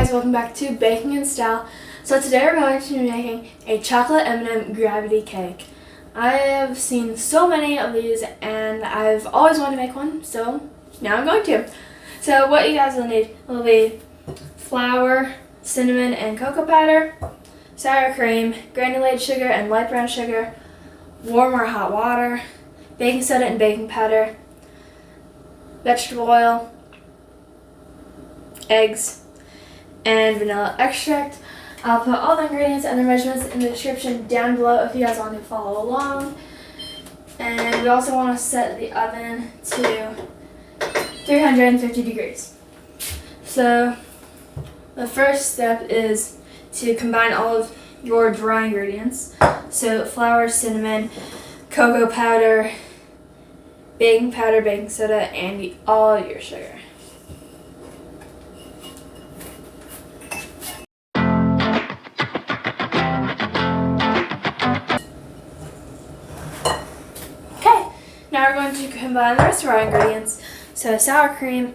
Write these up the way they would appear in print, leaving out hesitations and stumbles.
guys, welcome back to Baking in Style. So today we're going to be making a chocolate M&M gravity cake. I have seen so many of these and I've always wanted to make one, so now I'm going to. So what you guys will need will be flour, cinnamon and cocoa powder, sour cream, granulated sugar and light brown sugar, warm or hot water, baking soda and baking powder, vegetable oil, eggs, and vanilla extract. I'll put all the ingredients and their measurements in the description down below if you guys want to follow along. And we also want to set the oven to 350 degrees. So the first step is to combine all of your dry ingredients. So flour, cinnamon, cocoa powder, baking powder, baking soda, and all of your sugar. Now we're going to combine the rest of our ingredients. So sour cream,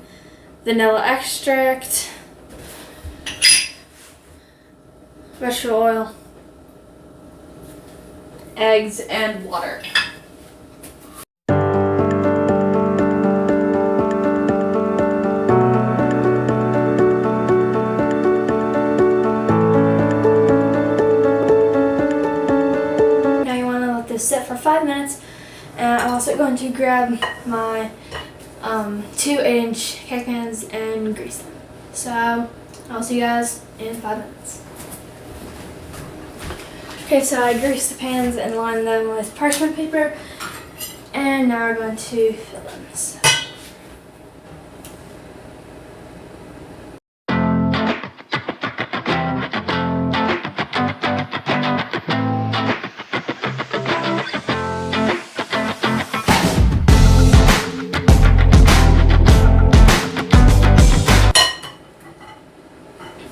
vanilla extract, vegetable oil, eggs, and water. Now you want to let this sit for 5 minutes. And I'm also going to grab my 2 8-inch cake pans and grease them. So I'll see you guys in 5 minutes. Okay, so I greased the pans and lined them with parchment paper. And now we're going to fill them. So.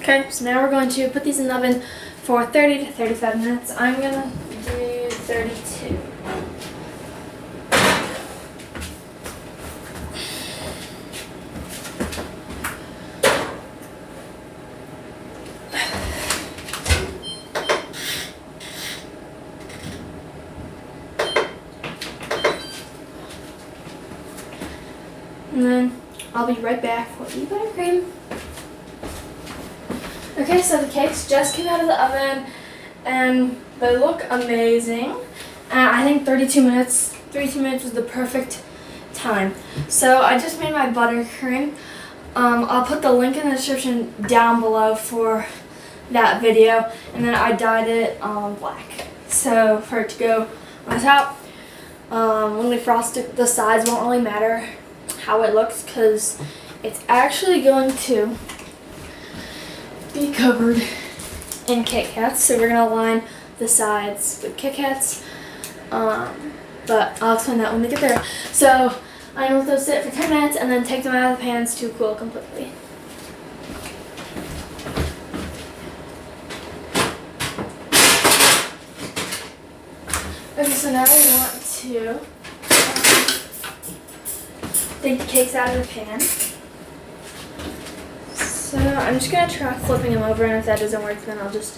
Okay, so now we're going to put these in the oven for 30 to 35 minutes. I'm going to do 32. And then I'll be right back for the buttercream. Okay, so the cakes just came out of the oven and they look amazing. I think 32 minutes was the perfect time. So I just made my buttercream. I'll put the link in the description down below for that video, and then I dyed it black. So for it to go on the top, when we frost it, the sides won't really matter how it looks because it's actually going to be covered in KitKats, so we're gonna line the sides with KitKats. But I'll explain that when we get there. So I'm gonna let those sit for 10 minutes and then take them out of the pans to cool completely. Okay, so now we want to take the cakes out of the pan. So I'm just going to try flipping them over, and if that doesn't work, then I'll just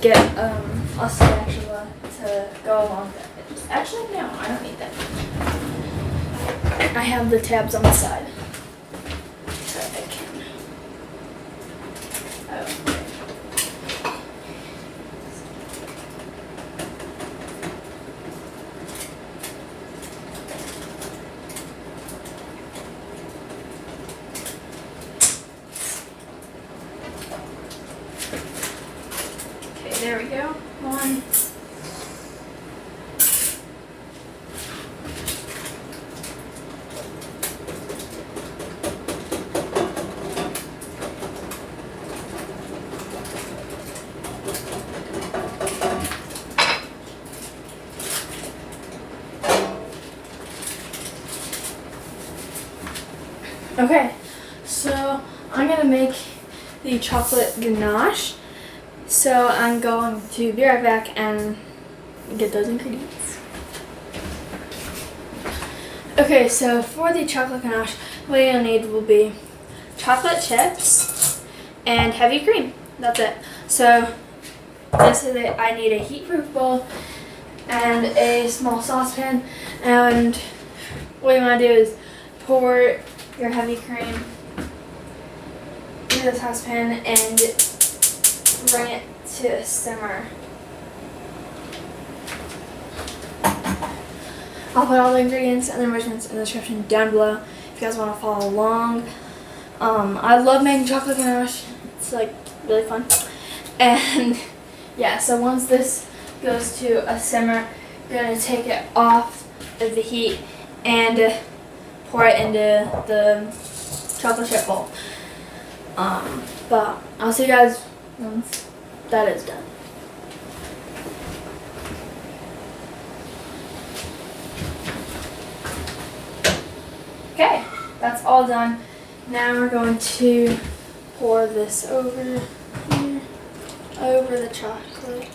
get a spatula to go along with it. Actually, no, I don't need that. I have the tabs on the side. So I can. Oh. There we go. One. Okay, so I'm gonna make the chocolate ganache. So I'm going to be right back and get those ingredients. Okay, so for the chocolate ganache, what you'll need will be chocolate chips and heavy cream. That's it. So this is it. I need a heat-proof bowl and a small saucepan, and what you want to do is pour your heavy cream into the saucepan and bring it to a simmer. I'll put all the ingredients and the measurements in the description down below if you guys want to follow along. I love making chocolate ganache. It's like really fun. And yeah, so once this goes to a simmer, you're going to take it off of the heat and pour it into the chocolate chip bowl. But I'll see you guys once that is done. Okay, that's all done. Now we're going to pour this over here, over the chocolate.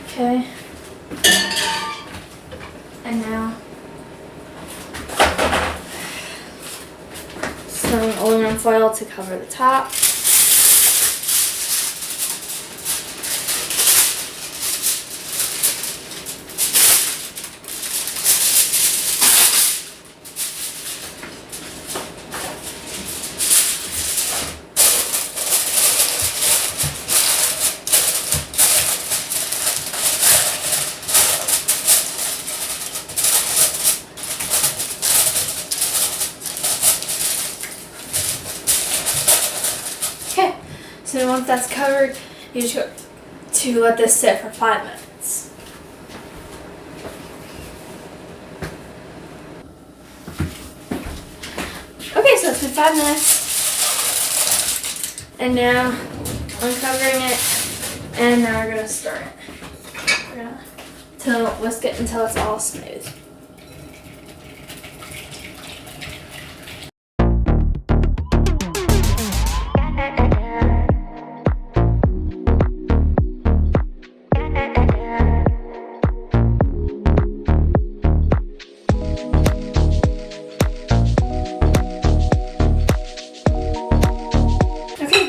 Okay. And now some aluminum foil to cover the top. Okay, so once that's covered, you just go to let this sit for 5 minutes. Okay, so it's been 5 minutes, and now I'm covering it, and now we're gonna stir it. We're gonna whisk it until it's all smooth.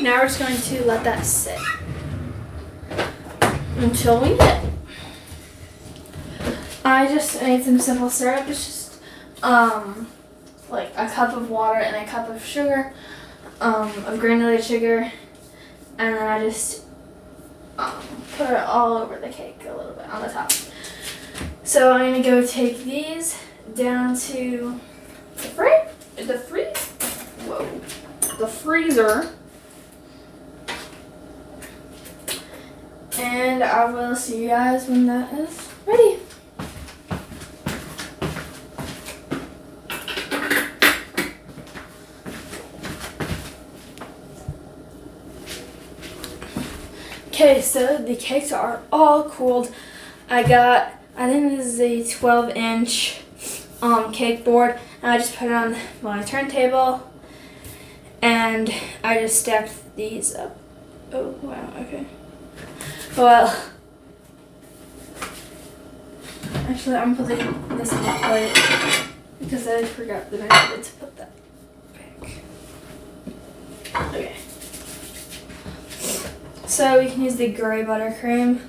Now we're just going to let that sit until we need it. I just made some simple syrup. It's just like a cup of water and a cup of sugar, of granulated sugar, and then I just put it all over the cake a little bit on the top. So I'm gonna go take these down to the freezer. And I will see you guys when that is ready. Okay, so the cakes are all cooled. I think this is a 12-inch cake board, and I just put it on my turntable, and I just stacked these up. Oh, wow, okay. Well, actually, I'm putting this on the plate because I forgot that I needed to put that back. Okay. So we can use the gray buttercream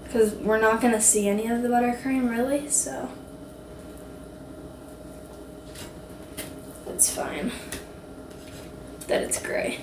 because we're not going to see any of the buttercream really, so it's fine that it's gray.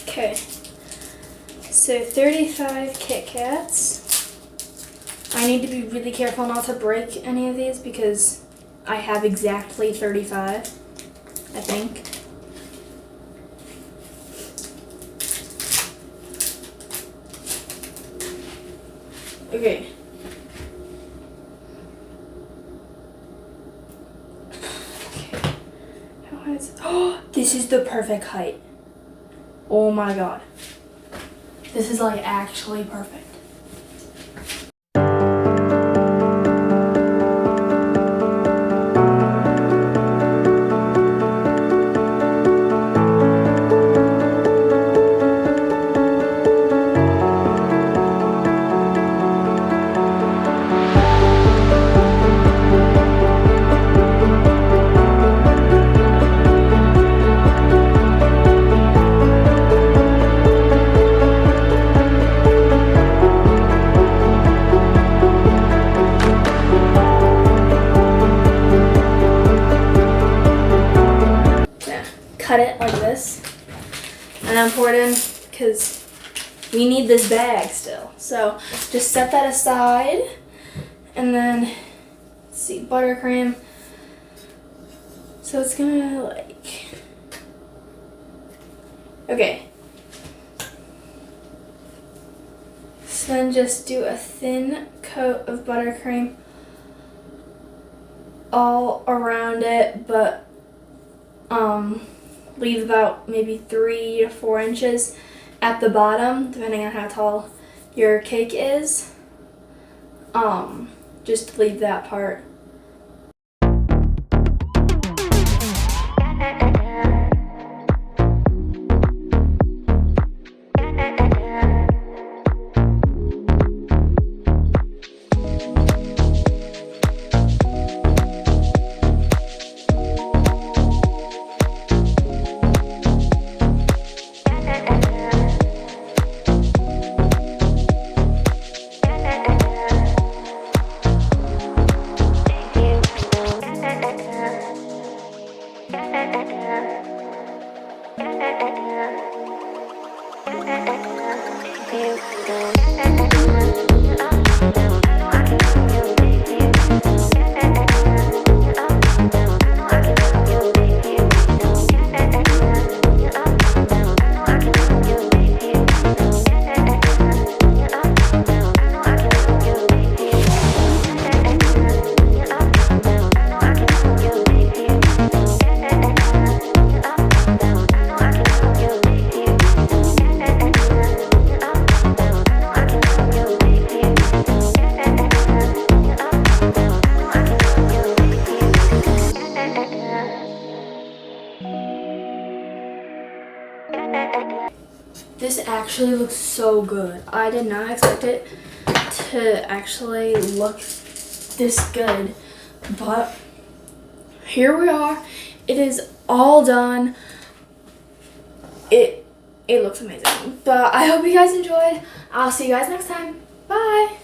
Okay, so 35 KitKats. I need to be really careful not to break any of these because I have exactly 35, I think. Okay. guys. Oh, this is the perfect height. Oh my god. This is like actually perfect. Cut it like this and then pour it in because we need this bag still. So just set that aside and then let's see, buttercream. So it's gonna like, okay. So then just do a thin coat of buttercream all around it, but leave about maybe 3 to 4 inches at the bottom, depending on how tall your cake is. Just leave that part. This actually looks so good. I did not expect it to actually look this good, but here we are. It is all done. It looks amazing. But I hope you guys enjoyed. I'll see you guys next time. Bye.